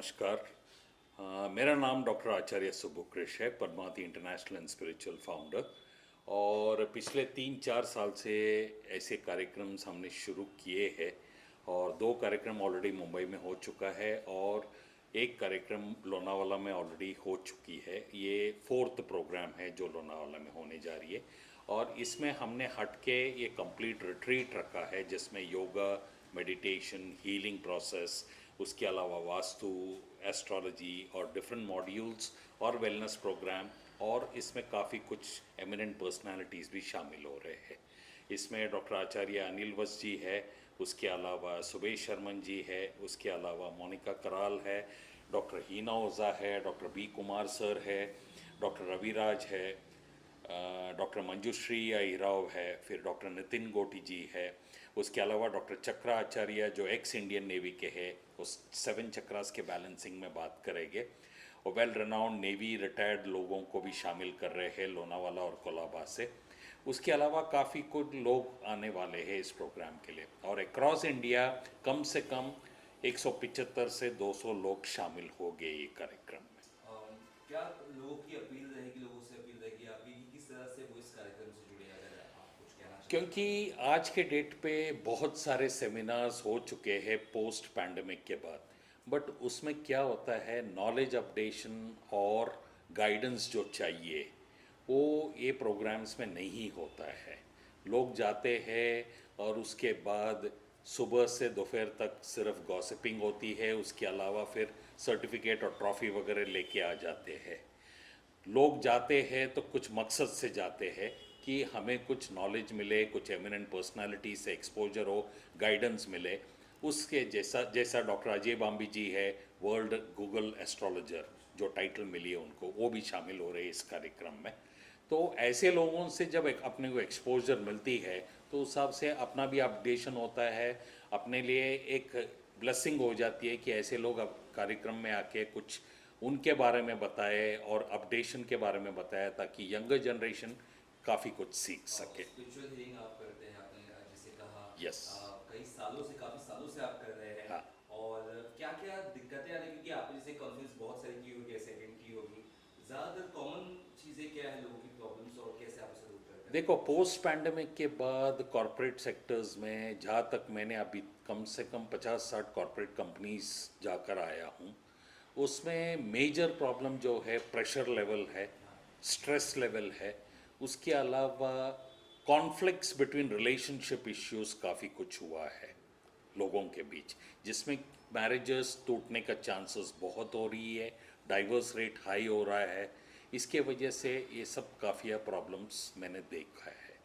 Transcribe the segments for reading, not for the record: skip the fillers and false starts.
नमस्कार। मेरा नाम डॉक्टर आचार्य सुबुक्रिश है, Padmavati international and spiritual founder. और पिछले 3-4 साल से ऐसे कार्यक्रम हमने शुरू किए हैं और 2 कार्यक्रम ऑलरेडी मुंबई में हो चुका है और एक कार्यक्रम लोनावाला में ऑलरेडी हो चुकी है। ये 4th प्रोग्राम है जो लोनावाला में होने जा रही है और इसमें हमने हट के ये कंप्लीट रिट्रीट रखा है जिसमें योगा, मेडिटेशन, हीलिंग प्रोसेस, उसके अलावा वास्तु, एस्ट्रोलॉजी और डिफरेंट मॉड्यूल्स और वेलनेस प्रोग्राम, और इसमें काफ़ी कुछ एमिनेंट पर्सनालिटीज़ भी शामिल हो रहे हैं। इसमें डॉक्टर आचार्य अनिल वस जी है, उसके अलावा सुबेश शर्मन जी है, उसके अलावा मोनिका कराल है, डॉक्टर हीना ओज़ा है, डॉक्टर बी कुमार सर है, डॉक्टर रविराज है, डॉक्टर मंजुश्री अहिराव है, फिर डॉक्टर नितिन गोटी जी है, उसके अलावा डॉक्टर चक्रा आचार्य जो एक्स इंडियन नेवी के हैं, उस 7 चक्रास के बैलेंसिंग में बात करेंगे। और वेल रेनाउंड नेवी रिटायर्ड लोगों को भी शामिल कर रहे हैं लोनावाला और कोलाबा से। उसके अलावा काफ़ी कुछ लोग आने वाले हैं इस प्रोग्राम के लिए और अक्रॉस इंडिया कम से कम 175 से 200 लोग शामिल हो गए ये कार्यक्रम में। क्या लोगों की अपील रहेगी, लोगों से अपील रहेगी आपकी कि किस तरह से वो इस कार्यक्रम से जुड़े, अगर आप कुछ कहना चाहें? क्योंकि आज के डेट पे बहुत सारे सेमिनार्स हो चुके हैं पोस्ट पैंडमिक के बाद, बट उसमें क्या होता है, नॉलेज अपडेशन और गाइडेंस जो चाहिए वो ये प्रोग्राम्स में नहीं होता है। लोग जाते हैं और उसके बाद सुबह से दोपहर तक सिर्फ गॉसिपिंग होती है, उसके अलावा फिर सर्टिफिकेट और ट्रॉफी वगैरह लेके आ जाते हैं। लोग जाते हैं तो कुछ मकसद से जाते हैं कि हमें कुछ नॉलेज मिले, कुछ एमिनेंट पर्सनालिटी से एक्सपोजर हो, गाइडेंस मिले। उसके जैसा जैसा डॉक्टर अजय बाम्बी जी है, वर्ल्ड गूगल एस्ट्रोलॉजर जो टाइटल मिली है उनको, वो भी शामिल हो रहे हैं इस कार्यक्रम में। तो ऐसे लोगों से जब अपने को एक्सपोजर मिलती है तो उस हिसाब से अपना भी अपडेशन होता है, अपने लिए एक ब्लेसिंग हो जाती है कि ऐसे लोग अब कार्यक्रम में आके कुछ उनके बारे में बताए और अपडेशन के बारे में बताया ताकि यंगर जनरेशन काफ़ी कुछ सीख सके। स्पिरिचुअल हीलिंग आप करते हैं, आपने जैसे कहा। यस। कई सालों से, काफी सालों से आप कर रहे हैं। हाँ। और क्या क्या दिक्कतें आ रही, क्योंकि आपने जैसे कॉन्फ्रेंस बहुत सारी की होगी, अटेंड की होगी, ज्यादातर कॉमन चीजें क्या है लोगों की प्रॉब्लम्स और कैसे आप उसे दूर करते हैं? देखो, पोस्ट पैंडमिक के बाद कॉरपोरेट सेक्टर्स में जहाँ तक मैंने अभी कम से कम 50-60 कॉरपोरेट कंपनीज जाकर आया हूँ, उसमें मेजर प्रॉब्लम जो है प्रेशर लेवल है, स्ट्रेस लेवल है, उसके अलावा कॉन्फ्लिक्ट्स बिटवीन रिलेशनशिप इश्यूज काफ़ी कुछ हुआ है लोगों के बीच, जिसमें मैरिजेस टूटने का चांसेस बहुत हो रही है, डाइवर्स रेट हाई हो रहा है। इसके वजह से ये सब काफ़ी प्रॉब्लम्स मैंने देखा है।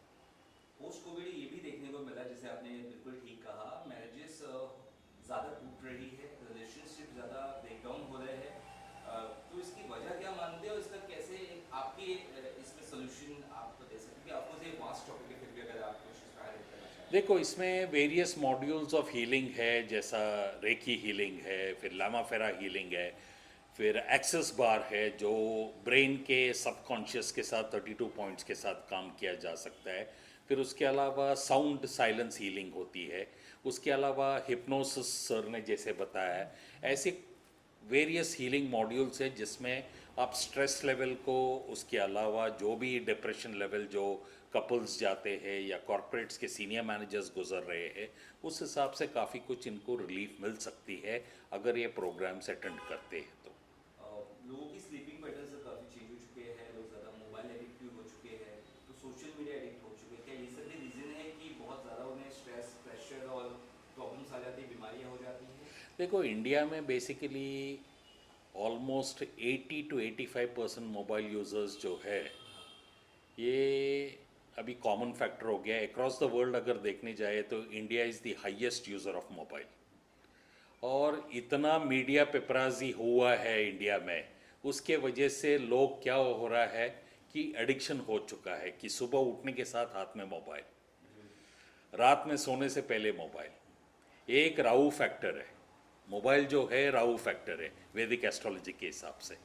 पोस्ट कोविड ये भी देखने को मिला, जैसे आपने बिल्कुल ठीक कहा, मैरिजेस ज़्यादा टूट रही है, रिलेशनशिप ज़्यादा ब्रेकडाउन हो रहे हैं। तो इसकी वजह क्या मानते हो, इसका कैसे आपकी इसमें सोल्यूशन आप दे सकते हैं? क्योंकि ऑफकोर्स ये वास्ट टॉपिक है, फिर भी अगर आप कुछ इसका हाईलाइट करना चाहें। देखो, इसमें वेरियस मॉड्यूल्स ऑफ हीलिंग है, जैसा रेकी हीलिंग है, फिर लामाफेरा हीलिंग है, फिर एक्सेस बार है जो ब्रेन के सबकॉन्शियस के साथ 32 पॉइंट्स के साथ काम किया जा सकता है। फिर उसके अलावा साउंड साइलेंस हीलिंग होती है। उसके अलावा हिप्नोसिस सर ने जैसे बताया है, ऐसे वेरियस हीलिंग मॉड्यूल्स है जिसमें आप स्ट्रेस लेवल को, उसके अलावा जो भी डिप्रेशन लेवल जो कपल्स जाते हैं या कॉरपोरेट्स के सीनियर मैनेजर्स गुजर रहे हैं, उस हिसाब से काफ़ी कुछ इनको रिलीफ मिल सकती है अगर ये प्रोग्राम्स अटेंड करते हैं तो। लोगों की स्लीपिंग पैटर्न्स काफ़ी चेंज हो चुके हैं, लोग ज़्यादा मोबाइल एडिक्टिव हो चुके हैं, तो सोशल मीडिया एडिक्ट हो चुके हैं। क्या ये सब भी रीज़न है कि बहुत ज़्यादा उन्हें स्ट्रेस, प्रेशर और प्रॉब्लम्स आ जाती है, बीमारियाँ हो जाती हैं? देखो, इंडिया में basically almost 80 to 85% mobile users जो है, ये अभी कॉमन फैक्टर हो गया है अक्रॉस द वर्ल्ड। अगर देखने जाए तो India is the highest user of mobile, और इतना मीडिया पेपराजी हुआ है इंडिया में, उसके वजह से लोग क्या हो रहा है कि एडिक्शन हो चुका है कि सुबह उठने के साथ हाथ में मोबाइल, रात में सोने से पहले मोबाइल। एक राहु फैक्टर है, मोबाइल जो है राहु फैक्टर है वैदिक एस्ट्रोलॉजी के हिसाब से।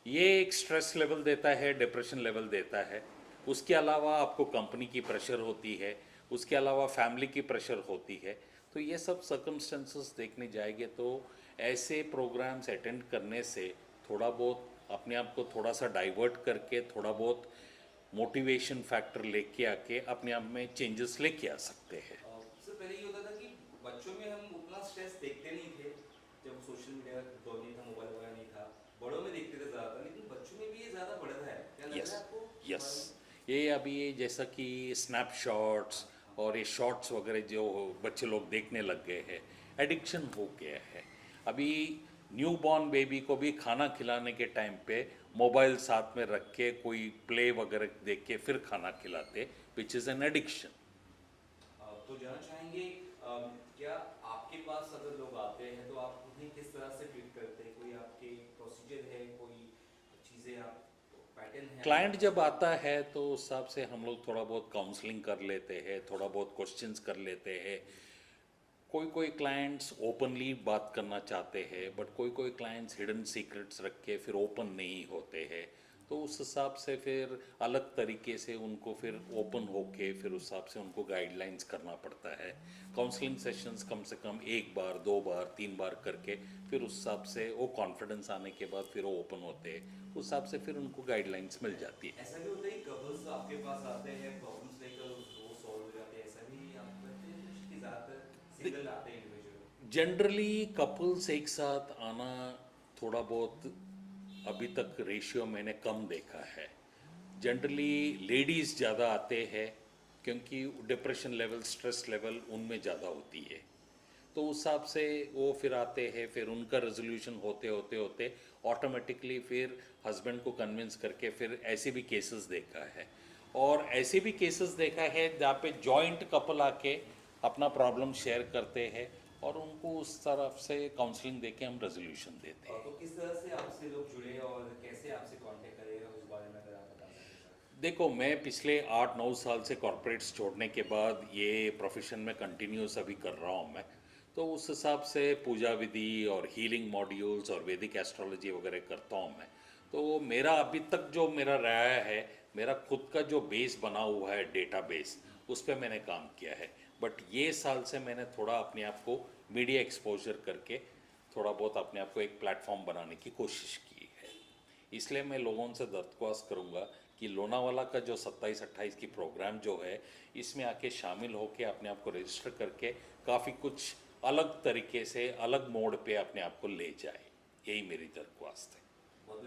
ये एक स्ट्रेस लेवल देता है, डिप्रेशन लेवल देता है। उसके अलावा आपको कंपनी की प्रेशर होती है, उसके अलावा फैमिली की प्रेशर होती है। तो ये सब सर्कमस्टेंसेस देखने जाएंगे तो ऐसे प्रोग्राम्स अटेंड करने से थोड़ा बहुत अपने आप को थोड़ा सा डाइवर्ट करके थोड़ा बहुत मोटिवेशन फैक्टर लेके आके अपने आप में चेंजेस लेके आ सकते हैं। सबसे पहले ये होता था कि बच्चों में हम उतना स्ट्रेस देखते नहीं थे, जब सोशल मीडिया दौर नहीं था, मोबाइल वगैरह नहीं था, बड़ों में देखते थे ज़्यादातर, लेकिन बच्चों में भी ये ज़्यादा बढ़ रहा है, क्या लग यस, रहा है आपको इस यस, बारे में? ये अभी ये जैसा कि स्नैपशॉट्स और ये शॉर्ट्स वगैरह जो बच्चे लोग देखने लग गए हैं, एडिक्शन हो गया है। अभी न्यू बॉर्न बेबी को भी खाना खिलाने के टाइम पे मोबाइल साथ में रख के कोई प्ले वगैरह देख के फिर खाना खिलाते, विच इज़ एन एडिक्शन। तो जानना चाहेंगे, क्या आपके पास अगर लोग आते हैं तो आप उन्हें किस तरह से ट्रीट करते हैं? कोई आपके प्रोसीजर है, कोई चीज़ें आप पैटर्न है क्लाइंट आपके जब पास? आता है तो उस हिसाब से हम लोग थोड़ा बहुत काउंसलिंग कर लेते हैं, थोड़ा बहुत क्वेश्चंस कर लेते हैं। कोई कोई क्लाइंट्स ओपनली बात करना चाहते हैं, बट कोई कोई क्लाइंट्स हिडन सीक्रेट्स रख के फिर ओपन नहीं होते हैं। तो उस हिसाब से फिर अलग तरीके से उनको फिर ओपन होके फिर उस हिसाब से उनको गाइडलाइंस करना पड़ता है। काउंसलिंग सेशंस कम से कम एक बार, दो बार, तीन बार करके फिर उस हिसाब से वो कॉन्फिडेंस आने के बाद फिर वो ओपन होते हैं। उस हिसाब से फिर उनको गाइडलाइंस मिल जाती है। ऐसा भी होता है कि कपल्स आपके पास आते हैं, प्रॉब्लम्स लेकर वो सॉल्व हो जाते हैं, ऐसा भी आप करते हैं कुछ, कि ज़्यादातर सिंगल आते हैं इंडिविजुअल? जनरली कपल्स एक साथ आना थोड़ा बहुत अभी तक रेशियो मैंने कम देखा है। जनरली लेडीज़ ज़्यादा आते हैं क्योंकि डिप्रेशन लेवल, स्ट्रेस लेवल उनमें ज़्यादा होती है। तो उस हिसाब से वो फिर आते हैं, फिर उनका रेजोल्यूशन होते होते होते ऑटोमेटिकली फिर हस्बैंड को कन्विंस करके फिर ऐसे भी केसेस देखा है। और ऐसे भी केसेस देखा है जहाँ पे जॉइंट कपल आके अपना प्रॉब्लम शेयर करते हैं और उनको उस तरफ से काउंसलिंग देके हम रेजोल्यूशन देते हैं। तो किस तरह से आपसे लोग जुड़े और कैसे आपसे कांटेक्ट करेगा, उस बारे में अगर आप बता सकें सर? देखो, मैं पिछले 8-9 साल से कॉरपोरेट्स छोड़ने के बाद ये प्रोफेशन में कंटिन्यूस अभी कर रहा हूँ मैं। तो उस हिसाब से पूजा विधि और हीलिंग मॉड्यूल्स और वैदिक एस्ट्रोलॉजी वगैरह करता हूँ मैं। तो मेरा अभी तक जो मेरा रहा है, मेरा खुद का जो बेस बना हुआ है, डेटाबेस, उस पे मैंने काम किया है। बट ये साल से मैंने थोड़ा अपने आप को मीडिया एक्सपोजर करके थोड़ा बहुत अपने आप को एक प्लेटफॉर्म बनाने की कोशिश की है। इसलिए मैं लोगों से दरख्वास्त करूंगा कि लोनावाला का जो 27-28 की प्रोग्राम जो है, इसमें आके शामिल होके अपने आप को रजिस्टर करके काफ़ी कुछ अलग तरीके से अलग मोड पे अपने आप को ले जाए। यही मेरी दरख्वास्त है। बहुत